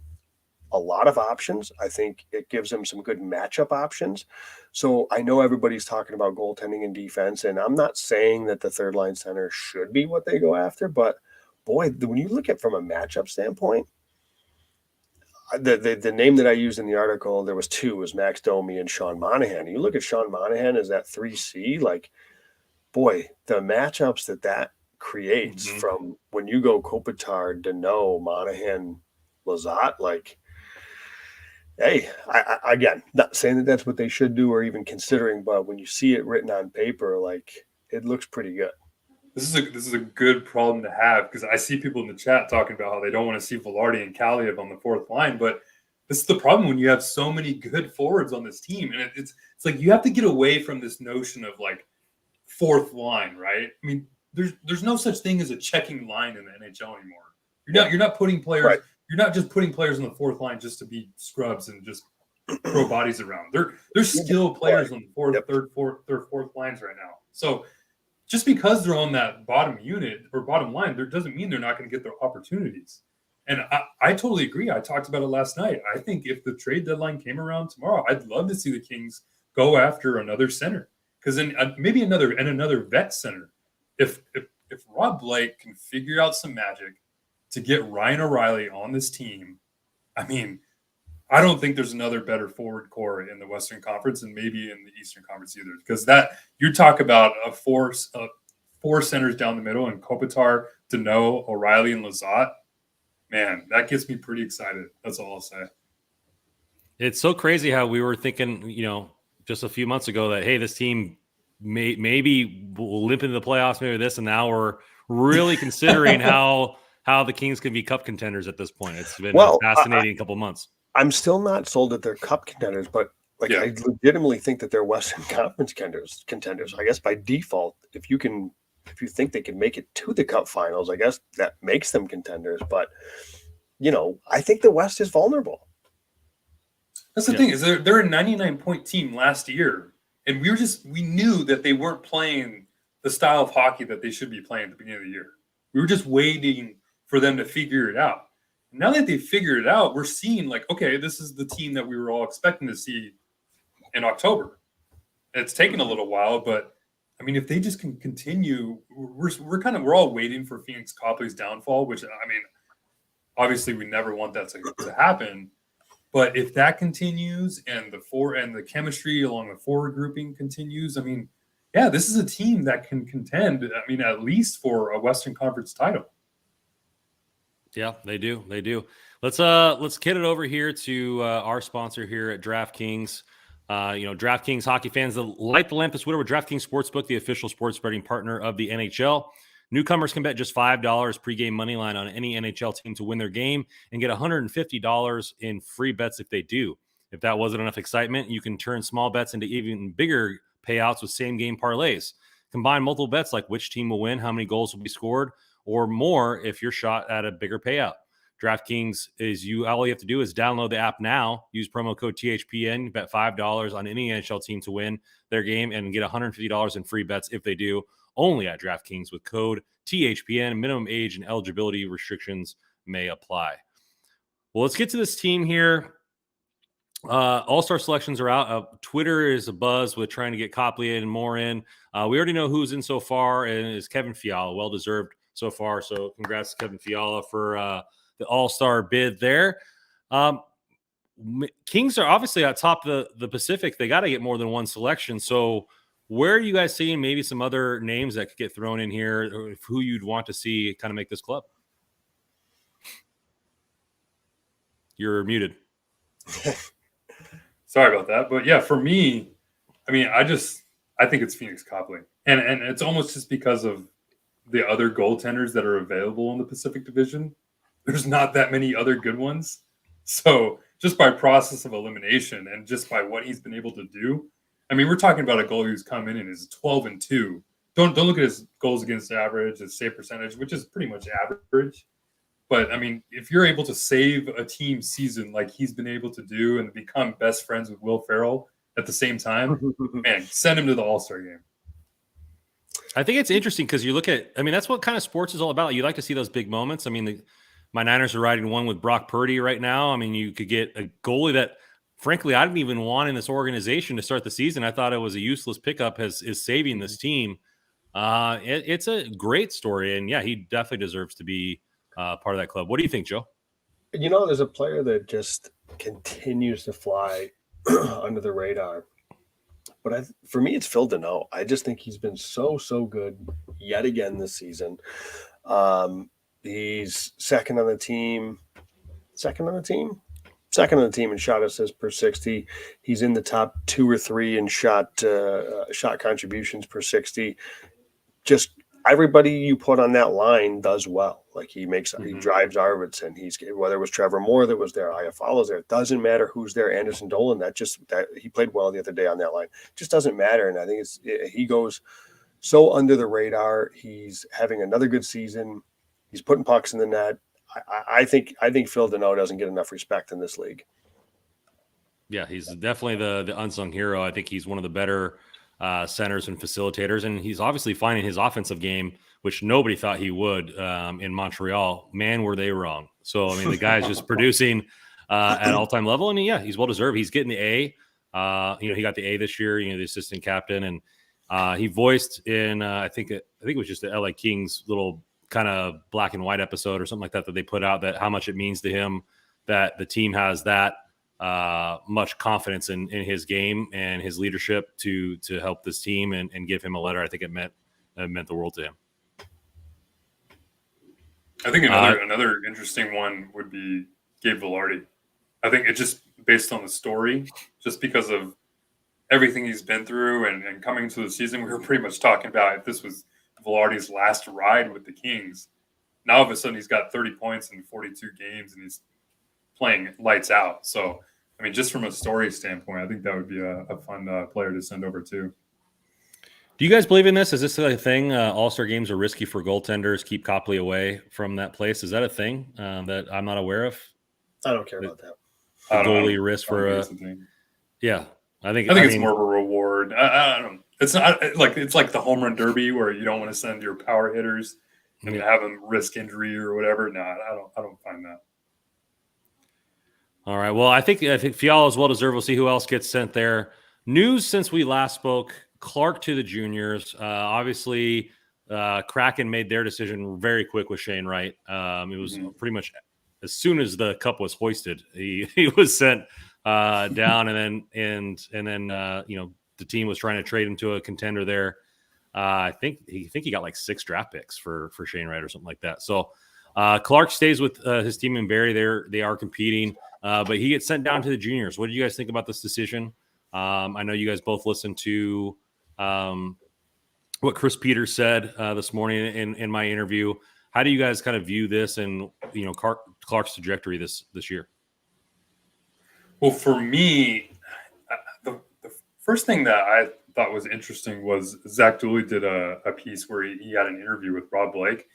a lot of options. I think it gives them some good matchup options. So I know everybody's talking about goaltending and defense, and I'm not saying that the third line center should be what they go after, but boy, when you look at from a matchup standpoint, the name that I used in the article, there was two, was Max Domi and Sean Monahan. You look at Sean Monahan as that 3C, boy, the matchups that creates from when you go Kopitar, Deneau, Monahan, Lizotte, hey, I again, not saying that that's what they should do or even considering, but when you see it written on paper, it looks pretty good. This is a good problem to have, because I see people in the chat talking about how they don't want to see Velarde and Kaliev on the fourth line, but this is the problem when you have so many good forwards on this team, and it's like you have to get away from this notion of fourth line, right? I mean, there's no such thing as a checking line in the NHL anymore. You're not putting players. Right. You're not just putting players on the fourth line just to be scrubs and just throw bodies around. There's still players on the fourth lines right now. So just because they're on that bottom unit or bottom line, there doesn't mean they're not going to get their opportunities. And I totally agree. I talked about it last night. I think if the trade deadline came around tomorrow, I'd love to see the Kings go after another center. Because then maybe another vet center. If Rob Blake can figure out some magic to get Ryan O'Reilly on this team, I mean, I don't think there's another better forward core in the Western Conference and maybe in the Eastern Conference either. Because that you talk about four centers down the middle, and Kopitar, Deneau, O'Reilly, and Lizotte. Man, that gets me pretty excited. That's all I'll say. It's so crazy how we were thinking, just a few months ago that, hey, this team maybe will limp into the playoffs, maybe this, and now we're really considering how the Kings can be cup contenders at this point. It's been a fascinating couple of months. I'm still not sold that they're cup contenders, but I legitimately think that they're Western Conference contenders. I guess by default, if you think they can make it to the cup finals, I guess that makes them contenders. But I think the West is vulnerable. That's the thing, is they're a 99-point team last year, and we knew that they weren't playing the style of hockey that they should be playing at the beginning of the year. We were just waiting for them to figure it out. Now that they figured it out, we're seeing okay, this is the team that we were all expecting to see in October. And it's taken a little while, but I mean, if they just can continue, we're all waiting for Phoenix Copley's downfall, which I mean, obviously we never want that to happen. But if that continues and the chemistry along the forward grouping continues, I mean, yeah, this is a team that can contend, I mean, at least for a Western Conference title. Yeah, they do. They do. Let's get it over here to our sponsor here at DraftKings. DraftKings hockey fans that light the lamp this winter with DraftKings Sportsbook, the official sports betting partner of the NHL. Newcomers can bet just $5 pregame money line on any NHL team to win their game and get $150 in free bets if they do. If that wasn't enough excitement, you can turn small bets into even bigger payouts with same-game parlays. Combine multiple bets like which team will win, how many goals will be scored, or more if you're shot at a bigger payout. DraftKings all you have to do is download the app now, use promo code THPN, bet $5 on any NHL team to win their game and get $150 in free bets if they do, only at DraftKings with code THPN. Minimum age and eligibility restrictions may apply. Well, let's get to this team here. All-star selections are out. Twitter is abuzz with trying to get Copley and more in. We already know who's in so far, and it's Kevin Fiala, well-deserved so far. So congrats to Kevin Fiala for the all-star bid there. Kings are obviously at top of the Pacific. They got to get more than one selection. So where are you guys seeing maybe some other names that could get thrown in here, or who you'd want to see kind of make this club? You're muted. Sorry about that. But yeah, for me, I mean, I think it's Phoenix Copley. And it's almost just because of the other goaltenders that are available in the Pacific Division. There's not that many other good ones. So just by process of elimination and just by what he's been able to do, I mean, we're talking about a goalie who's come in and is 12-2. Don't look at his goals against average, his save percentage, which is pretty much average. But I mean, if you're able to save a team season like he's been able to do and become best friends with Will Ferrell at the same time, man, send him to the All-Star game. I think it's interesting because you look at, I mean, that's what kind of sports is all about. You like to see those big moments. I mean, my Niners are riding one with Brock Purdy right now. I mean, you could get a goalie that, frankly, I didn't even want in this organization to start the season. I thought it was a useless pickup is saving this team. It's a great story. And yeah, he definitely deserves to be part of that club. What do you think, Joe? You know, there's a player that just continues to fly under the radar. But for me, it's Phil Deneau. I just think he's been so good yet again this season. He's second on the team in shot assists per 60. He's in the top 2 or 3 in shot contributions per 60. Just everybody you put on that line does well. Like he drives Arvidsson. Whether it was Trevor Moore that was there, Iafalo's there. It doesn't matter who's there. Anderson Dolan. That he played well the other day on that line. It just doesn't matter. And I think he goes so under the radar. He's having another good season. He's putting pucks in the net. I think Phil Deneau doesn't get enough respect in this league. Yeah, he's definitely the unsung hero. I think he's one of the better centers and facilitators, and he's obviously finding his offensive game, which nobody thought he would in Montreal. Man, were they wrong. So, I mean, the guy's just producing at all-time level, and yeah, he's well-deserved. He's getting the A. He got the A this year, the assistant captain, and he voiced in, I think it was just the LA Kings little kind of black and white episode or something like that they put out, that how much it means to him that the team has that much confidence in his game and his leadership to help this team and give him a letter. I think it meant the world to him. I think another interesting one would be Gabe Vilardi. I think it's just based on the story, just because of everything he's been through and coming to the season, we were pretty much talking about if this was Vilardi's last ride with the Kings. Now all of a sudden he's got 30 points in 42 games and he's playing lights out. So, I mean, just from a story standpoint, I think that would be a fun player to send over too. Do you guys believe in this? Is this a thing? All-Star games are risky for goaltenders. Keep Copley away from that place. Is that a thing that I'm not aware of? I don't care about that. The goalie risk for yeah. I think it's more of a reward. I don't. It's not like the home run derby where you don't want to send your power hitters and have them risk injury or whatever. No, I don't find that. All right. Well, I think Fiala is well deserved. We'll see who else gets sent there. News since we last spoke: Clarke to the juniors. Obviously, Kraken made their decision very quick with Shane Wright. It was pretty much as soon as the cup was hoisted, he was sent down, and then the team was trying to trade him to a contender there. I think he got like 6 draft picks for Shane Wright or something like that. So Clarke stays with his team in Barrie. They are competing, but he gets sent down to the juniors. What do you guys think about this decision? I know you guys both listened to what Chris Peters said this morning in my interview. How do you guys kind of view this and Clarke's trajectory this year? Well, for me, the first thing that I thought was interesting was Zach Dooley did a piece where he had an interview with Rob Blake,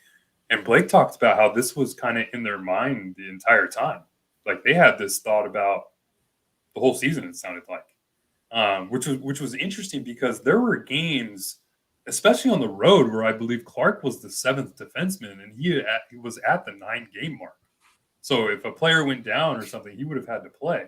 and Blake talked about how this was kind of in their mind the entire time. Like they had this thought about the whole season, it sounded like, which was interesting because there were games, especially on the road, where I believe Clarke was the 7th defenseman and he was at the 9-game mark. So if a player went down or something, he would have had to play.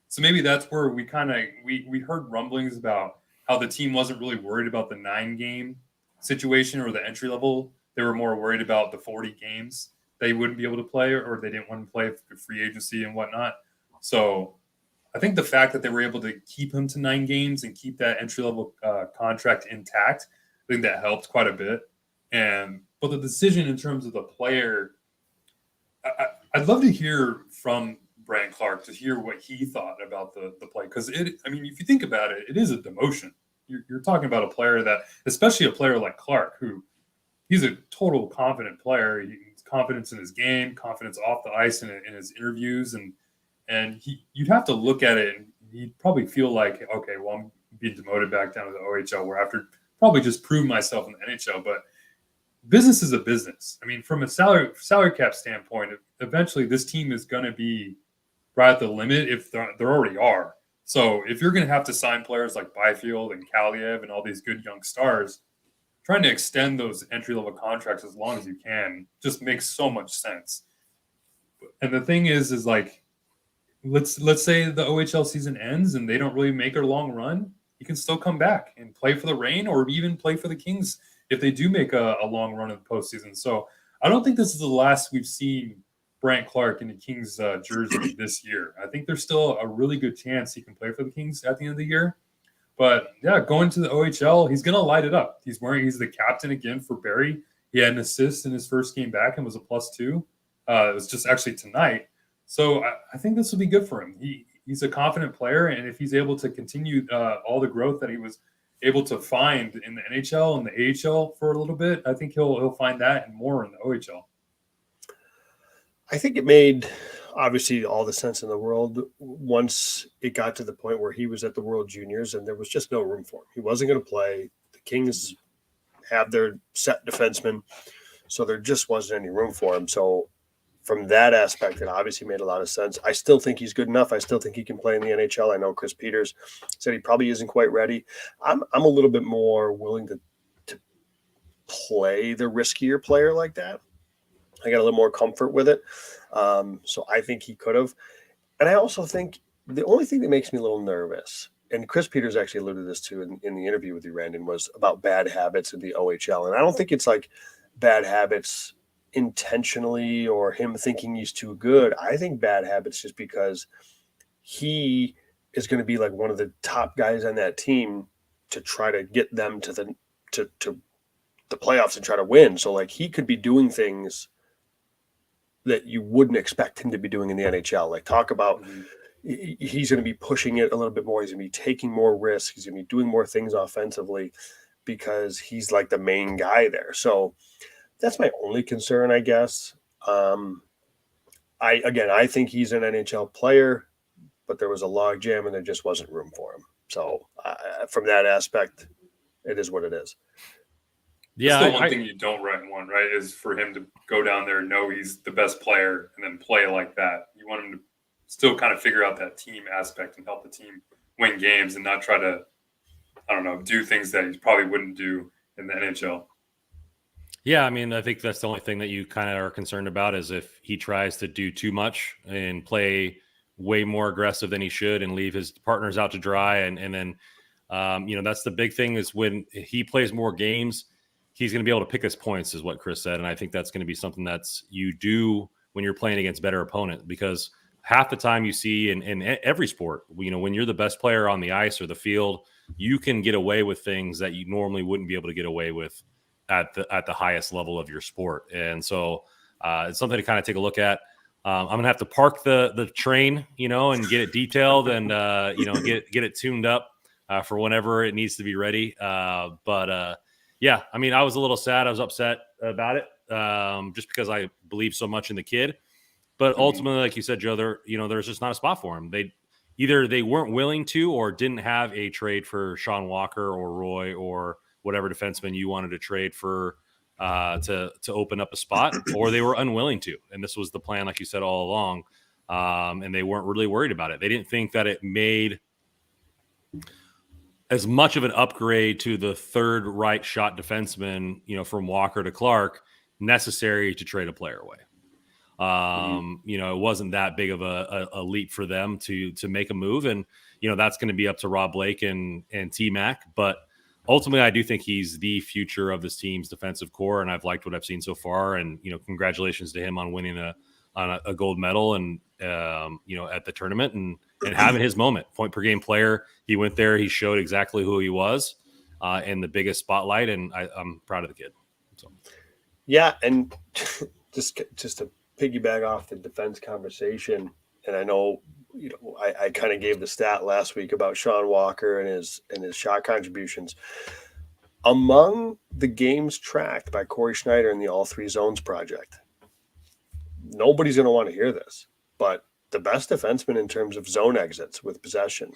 So maybe that's where we heard rumblings about how the team wasn't really worried about the 9-game situation or the entry level. They were more worried about the 40 games they wouldn't be able to play, or they didn't want to play for free agency and whatnot. So I think the fact that they were able to keep him to 9 games and keep that entry level contract intact, I think that helped quite a bit. But the decision in terms of the player, I'd love to hear from Brant Clarke to hear what he thought about the play. Because if you think about it, it is a demotion. you're talking about a player that, especially a player like Clarke, who he's a total confident player. He's confidence in his game, confidence off the ice in his interviews, and you'd have to look at it and he'd probably feel like, okay, well, I'm being demoted back down to the OHL, where after probably just prove myself in the NHL. But business is a business. I mean, from a salary cap standpoint, eventually this team is going to be right at the limit if they already are. So if you're going to have to sign players like Byfield and Kaliev and all these good young stars, trying to extend those entry-level contracts as long as you can just makes so much sense. And the thing is like, let's say the OHL season ends and they don't really make a long run, you can still come back and play for the Reign or even play for the Kings if they do make a long run in the postseason. So I don't think this is the last we've seen Brandt Clarke in the Kings jersey this year. I think there's still a really good chance he can play for the Kings at the end of the year. But yeah, going to the OHL, he's going to light it up. He's the captain again for Barrie. He had an assist in his first game back and was a +2. It was just actually tonight. So I think this will be good for him. He's a confident player, and if he's able to continue all the growth that he was able to find in the NHL and the AHL for a little bit, I think he'll find that and more in the OHL. I think it made obviously all the sense in the world once it got to the point where he was at the World Juniors and there was just no room for him. He wasn't going to play. The Kings have their set defensemen, so there just wasn't any room for him. So from that aspect, it obviously made a lot of sense. I still think he's good enough. I still think he can play in the NHL. I know Chris Peters said he probably isn't quite ready. I'm a little bit more willing to play the riskier player like that. I got a little more comfort with it. So I think he could have. And I also think the only thing that makes me a little nervous, and Chris Peters actually alluded to this too in the interview with you, Randon, was about bad habits in the OHL. And I don't think it's like bad habits intentionally or him thinking he's too good. I think bad habits just because he is going to be like one of the top guys on that team to try to get them to the playoffs and try to win. So like he could be doing things that you wouldn't expect him to be doing in the NHL. Like talk about he's going to be pushing it a little bit more. He's going to be taking more risks. He's going to be doing more things offensively because he's like the main guy there. So that's my only concern, I guess. I think he's an NHL player, but there was a log jam and there just wasn't room for him. So from that aspect, it is what it is. Yeah, that's the one thing you don't want, right, is for him to go down there and know he's the best player and then play like that. You want him to still kind of figure out that team aspect and help the team win games and not try to, I don't know, do things that he probably wouldn't do in the NHL. Yeah, I mean, I think that's the only thing that you kind of are concerned about is if he tries to do too much and play way more aggressive than he should and leave his partners out to dry. And then, that's the big thing is when he plays more games, he's going to be able to pick his points is what Chris said. And I think that's going to be something that's you do when you're playing against better opponents, because half the time you see in every sport, when you're the best player on the ice or the field, you can get away with things that you normally wouldn't be able to get away with at the highest level of your sport. And so it's something to kind of take a look at. I'm going to have to park the train, and get it detailed and, get it tuned up for whenever it needs to be ready. Yeah, I mean, I was a little sad. I was upset about it just because I believe so much in the kid. But ultimately, like you said, Joe, there's just not a spot for him. They weren't willing to or didn't have a trade for Sean Walker or Roy or whatever defenseman you wanted to trade for to open up a spot, or they were unwilling to. And this was the plan, like you said, all along. And they weren't really worried about it. They didn't think that it made as much of an upgrade to the third right shot defenseman, from Walker to Clarke, necessary to trade a player away. It wasn't that big of a leap for them to make a move. And, that's going to be up to Rob Blake and T-Mac. But ultimately, I do think he's the future of this team's defensive core. And I've liked what I've seen so far. And, congratulations to him on winning a gold medal and, at the tournament and having his moment. Point per game player. He went there. He showed exactly who he was in the biggest spotlight. And I'm proud of the kid. So. Yeah. And just to piggyback off the defense conversation, and I know I kind of gave the stat last week about Sean Walker and his shot contributions. Among the games tracked by Corey Schneider in the All Three Zones project, nobody's going to want to hear this, but the best defenseman in terms of zone exits with possession,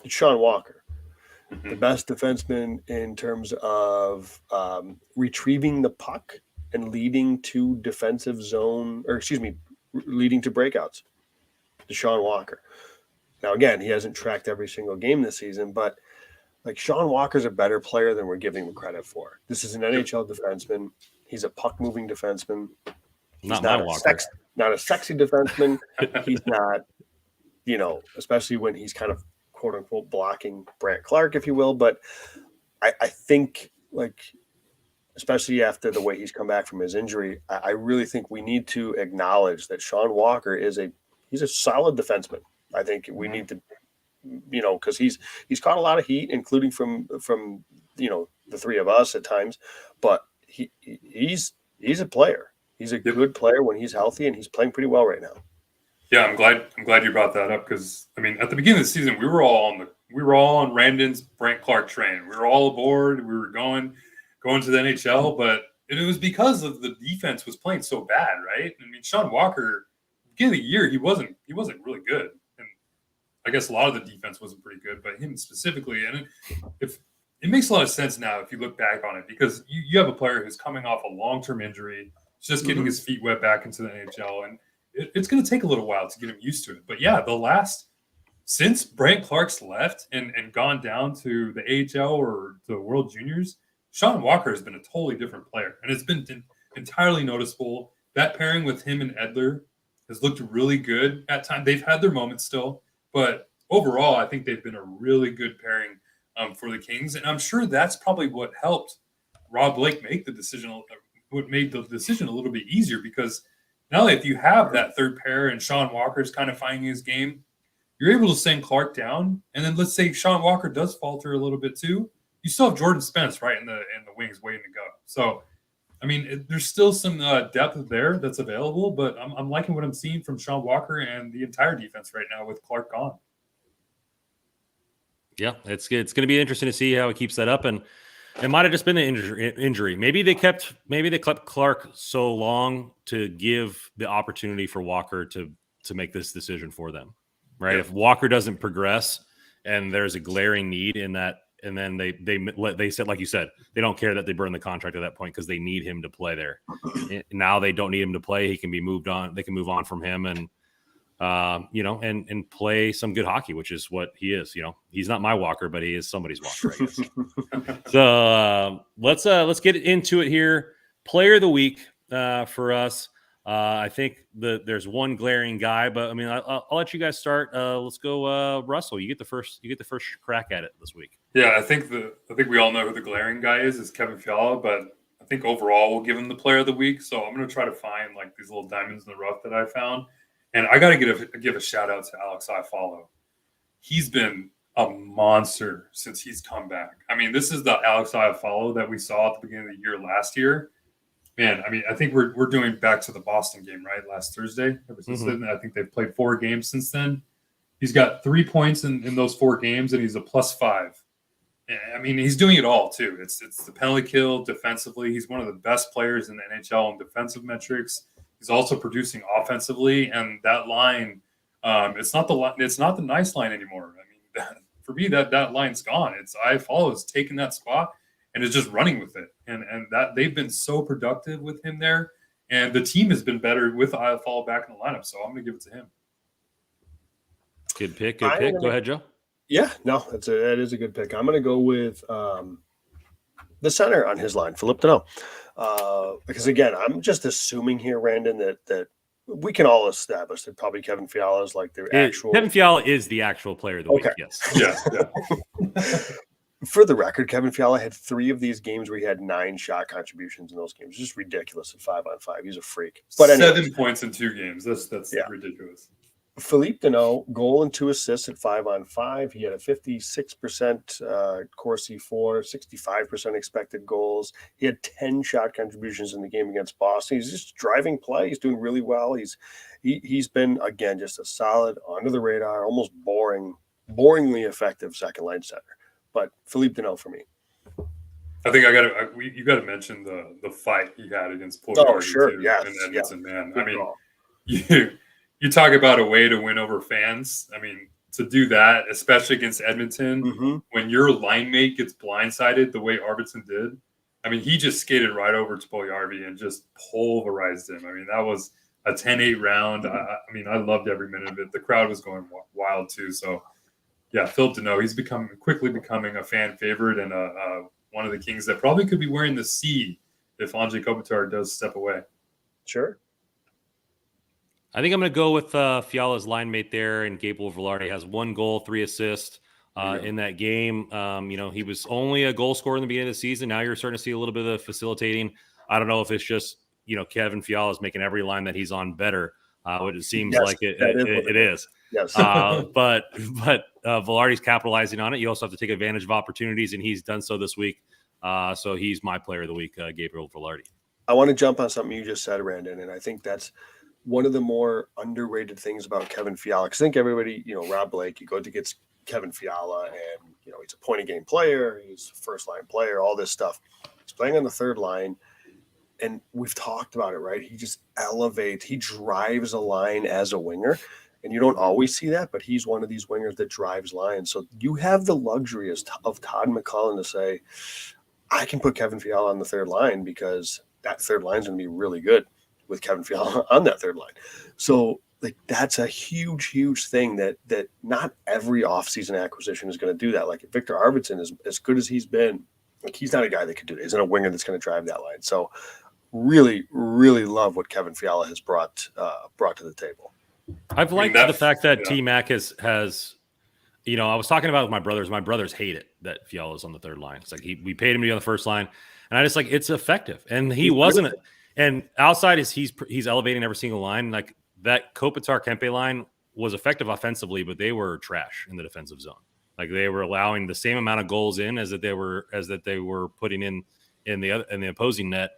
it's Sean Walker. The best defenseman in terms of retrieving the puck and leading to defensive zone, leading to breakouts, Sean Walker. Now, again, he hasn't tracked every single game this season, but like Sean Walker's a better player than we're giving him credit for. This is an NHL defenseman. He's a puck-moving defenseman. He's not a sexy defenseman. He's not, especially when he's kind of quote unquote blocking Brandt Clarke, if you will. But I think, like, especially after the way he's come back from his injury, I really think we need to acknowledge that Sean Walker he's a solid defenseman. I think we need to, because he's caught a lot of heat, including from the three of us at times, but he's a player. He's a good player when he's healthy, and he's playing pretty well right now. Yeah, I'm glad you brought that up, because I mean, at the beginning of the season, we were all on Randon's Brandt Clarke train. We were all aboard. We were going to the NHL, but it was because of the defense was playing so bad, right? I mean, Sean Walker, beginning of the year, he wasn't really good, and I guess a lot of the defense wasn't pretty good, but him specifically, and it makes a lot of sense now if you look back on it, because you have a player who's coming off a long-term injury, just getting his feet wet back into the NHL, and it's going to take a little while to get him used to it. But yeah, since Brandt Clarke's left and gone down to the AHL or the World Juniors, Sean Walker has been a totally different player, and it's been entirely noticeable. That pairing with him and Edler has looked really good at times. They've had their moments still, but overall, I think they've been a really good pairing for the Kings, and I'm sure that's probably what helped Rob Blake make the decision. What made the decision a little bit easier, because not only if you have that third pair and Sean Walker's kind of finding his game, you're able to send Clarke down, and then let's say Sean Walker does falter a little bit too, you still have Jordan Spence right in the wings waiting to go. So, I mean, there's still some depth there that's available, but I'm liking what I'm seeing from Sean Walker and the entire defense right now with Clarke gone. Yeah, it's going to be interesting to see how he keeps that up, and it might have just been an injury. Maybe they kept Clarke so long to give the opportunity for Walker to make this decision for them, right? Yeah. If Walker doesn't progress and there's a glaring need in that, and then they said, like you said, they don't care that they burn the contract at that point because they need him to play there. Now they don't need him to play. He can be moved on. They can move on from him and play some good hockey, which is what he is. He's not my Walker, but he is somebody's Walker, I guess. So let's get into it here. Player of the week for us. I think there's one glaring guy, but I mean, I'll let you guys start. Let's go, Russell. You get the first crack at it this week. Yeah, I think we all know who the glaring guy is Kevin Fiala, but I think overall we'll give him the player of the week. So I'm going to try to find like these little diamonds in the rough that I found. And I got to give a shout out to Alex Iafallo. He's been a monster since he's come back. I mean, this is the Alex Iafallo that we saw at the beginning of the year last year. Man, I mean, I think we're doing back to the Boston game, right? Last Thursday. Ever since then, I think they've played 4 games since then. He's got 3 points in those 4 games, and he's a +5. I mean, he's doing it all too. It's the penalty kill defensively. He's one of the best players in the NHL in defensive metrics. He's also producing offensively, and that line, it's not the nice line anymore. I mean, for me, that line's gone. It's Iafallo has taken that spot and is just running with it, and that they've been so productive with him there, and the team has been better with Iafallo back in the lineup. So I'm going to give it to him. Good pick. Go ahead, Joe. Yeah, no, that is a good pick. I'm going to go with the center on his line, Philippe Deneau. Because again, I'm just assuming here, Randon, that we can all establish that probably Kevin Fiala is like the actual. Kevin Fiala is the actual player of the week. Yes. Yeah. For the record, Kevin Fiala had 3 of these games where he had 9 shot contributions in those games. Just ridiculous at 5-on-5. He's a freak. But 7 points in 2 games. That's ridiculous. Philippe Deneau, goal and 2 assists at 5-on-5. He had a 56% Corsi 4, 65% expected goals. He had 10 shot contributions in the game against Boston. He's just driving play. He's doing really well. He's been, again, just a solid, under the radar, almost boringly effective second line center. But Philippe Deneau for me. I think you got to mention the fight he had against Paul. Oh, sure, yes, in Edmonton, man. Good I mean, call. you talk about a way to win over fans. I mean, to do that, especially against Edmonton, when your line mate gets blindsided the way Arvidsson did. I mean, he just skated right over to Puljujarvi and just pulverized him. I mean, that was a 10-8 round. I mean, I loved every minute of it. The crowd was going wild too. So, yeah, Phil Deneau, he's quickly becoming a fan favorite and one of the Kings that probably could be wearing the C if Anze Kopitar does step away. Sure. I think I'm going to go with Fiala's line mate there, and Gabriel Velarde has 1 goal, 3 assists in that game. He was only a goal scorer in the beginning of the season. Now you're starting to see a little bit of the facilitating. I don't know if it's just, Kevin Fiala is making every line that he's on better. It seems like it is. Yes. But Velarde's capitalizing on it. You also have to take advantage of opportunities, and he's done so this week. So he's my player of the week, Gabriel Velarde. I want to jump on something you just said, Brandon, and I think that's one of the more underrated things about Kevin Fiala. Because I think everybody, Rob Blake, you go to get Kevin Fiala, and he's a point-a-game player, he's a first-line player, all this stuff. He's playing on the third line, and we've talked about it, right? He just elevates, he drives a line as a winger, and you don't always see that, but he's one of these wingers that drives lines. So you have the luxury of Todd McCullough to say, I can put Kevin Fiala on the third line because that third line is going to be really good with Kevin Fiala on that third line. So that's a huge, huge thing that not every offseason acquisition is going to do that. Like Victor Arvidsson is as good as he's been. He's not a guy that could do that. He's not a winger that's going to drive that line. So really, really love what Kevin Fiala has brought to the table. I've liked the fact that T-Mac has I was talking about it with my brothers. My brothers hate it that Fiala's on the third line. It's like we paid him to be on the first line, and I just it's effective. And he wasn't. And outside he's elevating every single line. Like that Kopitar Kempe line was effective offensively, but they were trash in the defensive zone. Like they were allowing the same amount of goals in as that they were putting in the opposing net.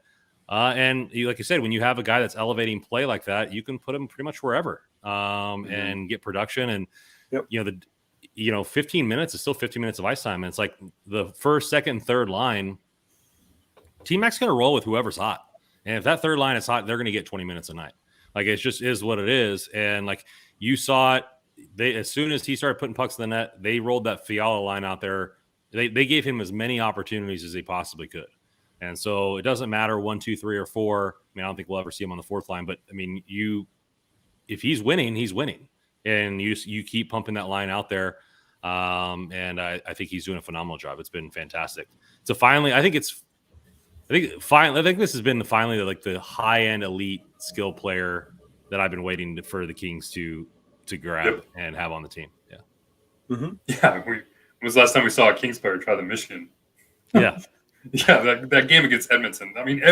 And like you said, when you have a guy that's elevating play like that, you can put him pretty much wherever and get production. And 15 minutes is still 15 minutes of ice time. And it's like the first, second, and third line. T-Mac's going to roll with whoever's hot. And if that third line is hot, they're going to get 20 minutes a night. Like it just is what it is. And like you saw it, as soon as he started putting pucks in the net, they rolled that Fiala line out there. They gave him as many opportunities as they possibly could. And so it doesn't matter 1, 2, 3, or 4. I mean, I don't think we'll ever see him on the fourth line. But I mean, if he's winning, he's winning. And you keep pumping that line out there. And I think he's doing a phenomenal job. It's been fantastic. So finally, I think this has been the high-end elite skill player that I've been waiting for the Kings to grab and have on the team. Yeah. Mm-hmm. Yeah. When was the last time we saw a Kings player try the Michigan? Yeah. Yeah. That game against Edmonton. I mean,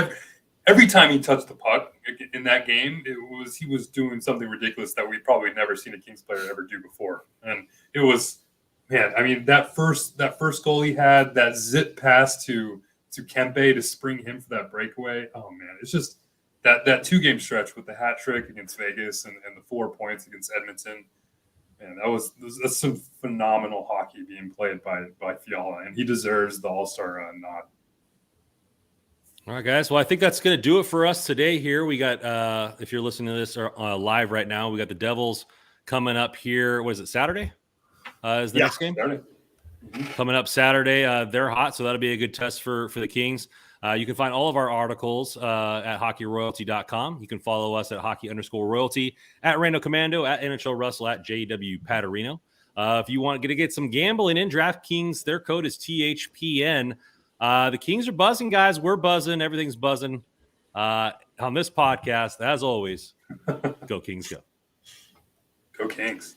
every time he touched the puck in that game, he was doing something ridiculous that we've probably never seen a Kings player ever do before. And it was, man, I mean, that first goal he had, that zip pass to Kempe to spring him for that breakaway. Oh man, it's just that 2-game stretch with the hat trick against Vegas and the 4 points against Edmonton. Man, that's some phenomenal hockey being played by Fiala, and he deserves the All-Star nod. All right, guys. Well, I think that's going to do it for us today here. We got, if you're listening to this live right now, we got the Devils coming up here. What is it, Saturday? Is the next game? Saturday. Coming up Saturday. They're hot, so that'll be a good test for the Kings. You can find all of our articles at hockeyroyalty.com. You can follow us at hockey_royalty, at Rando Commando, at NHL Russell, at JW Paterino. If you want to get some gambling in, DraftKings, their code is THPN. The Kings are buzzing, guys. We're buzzing. Everything's buzzing. On this podcast, as always, go Kings, go. Go Kings.